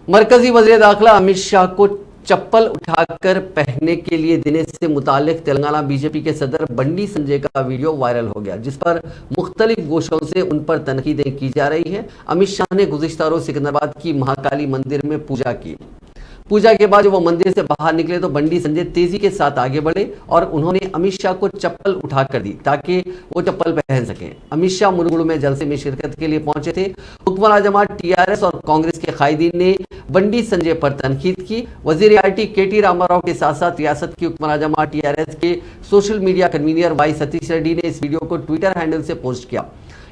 مرکزی وزیر داخلہ امت شاہ کو چپل اٹھا کر پہننے کے لیے دینے سے متعلق تلنگانہ بی جے پی کے صدر بنڈی سنجے کا ویڈیو وائرل ہو گیا، جس پر مختلف گوشوں سے ان پر تنقیدیں کی جا رہی ہیں۔ امت شاہ نے گزشتہ روز سکندرآباد کی مہاکالی مندر میں پوجا کے بعد جب وہ مندر سے باہر نکلے تو بنڈی سنجے تیزی کے ساتھ آگے بڑھے اور انہوں نے امت شاہ کو چپل اٹھا کر دی تاکہ وہ چپل پہن سکیں۔ امت شاہ منگلو میں جلسے میں شرکت کے لیے پہنچے تھے۔ حکمراں جماعت ٹی آر ایس اور کانگریس کے قائدین نے بنڈی سنجے پر تنقید کی۔ وزیر I T K T Rama Rao کے ساتھ ساتھ ریاست کی حکمراں جماعت ٹی آر ایس کے social media convener Y Satish Reddy نے اس ویڈیو کو ٹویٹر ہینڈل سے پوسٹ کیا۔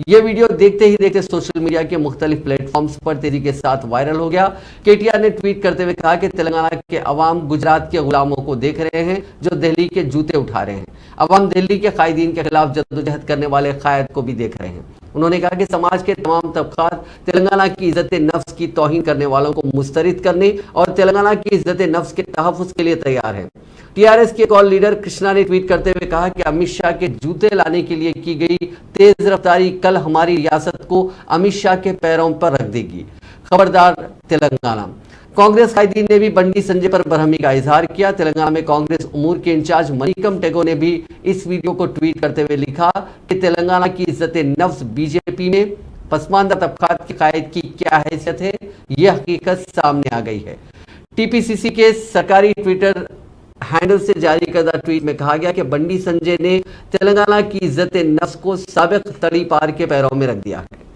یہ ویڈیو دیکھتے ہی دیکھتے سوشل میڈیا کے مختلف پلیٹ فارمز پر تیزی کے ساتھ وائرل ہو گیا۔ کے ٹی آر نے ٹویٹ کرتے ہوئے کہا کہ تلنگانہ کے عوام گجرات کے غلاموں کو دیکھ رہے ہیں جو دہلی کے جوتے اٹھا رہے ہیں۔ عوام دہلی کے قائدین کے خلاف جدوجہد کرنے والے قائد کو بھی دیکھ رہے ہیں۔ انہوں نے کہا کہ سماج کے تمام طبقات تلنگانہ کی عزت نفس کی توہین کرنے والوں کو مسترد کرنے اور تلنگانہ کی عزت نفس کے تحفظ کے لیے تیار ہے۔ ٹی آر ایس کے ایک اور لیڈر کرشنا نے ٹویٹ کرتے ہوئے کہا کہ امت شاہ کے جوتے لانے کے لیے کی گئی تیز رفتاری کل ہماری ریاست کو امت شاہ کے پیروں پر رکھ دے گی۔ خبردار تلنگانہ۔ کانگریس قائدین نے بھی بنڈی سنجے پر برہمی کا اظہار کیا۔ تلنگانہ میں کانگریس امور کے انچارج منیکم ٹیگو نے بھی اس ویڈیو کو ٹویٹ کرتے ہوئے لکھا کہ تلنگانہ کی عزت نفس بی جے پی میں پسماندہ طبقات کے قائد کی کیا حیثیت ہے، یہ حقیقت سامنے آ گئی ہے۔ ٹی پی سی سی کے سرکاری ٹویٹر ہینڈل سے جاری کردہ ٹویٹ میں کہا گیا کہ بنڈی سنجے نے تلنگانہ کی عزت نفس کو سابق تڑی پار کے پیروں میں رکھ دیا ہے۔